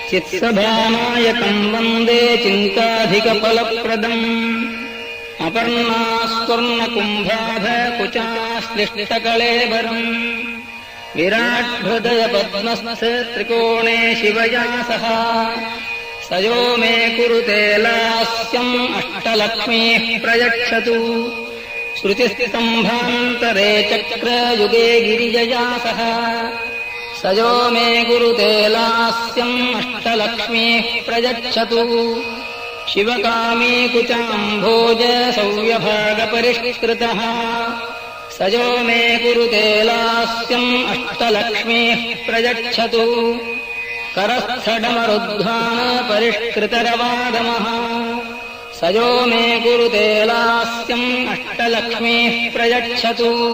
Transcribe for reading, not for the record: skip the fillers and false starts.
चित्सभानायकम् वन्दे चिन्ताधिकफलप्रदम् अपर्णास्वर्णकुम्भाभकुचाश्लिष्टकळेबरम् विराट्हृदयपद्मस्य त्रिकोणे शिवया सह स यो मे कुरुते लास्यम् अष्टलक्ष्मीः प्रयच्छतु श्रुतिस्तम्भान्तरे चक्रयुगे गिरिजया सह स यो मे कुरुते लास्यम् अष्टलक्ष्मीः प्रयच्छतु शिवकामी कुचाम्भोज सव्यभागपरिष्कृतः स यो मे कुरुते लास्यम् अष्टलक्ष्मीः प्रयच्छतु करस्थडमरुद्ध्वानपरिष्कृतरवागमः स यो मे कुरुते लास्यम् अष्टलक्ष्मीः प्रयच्छतु।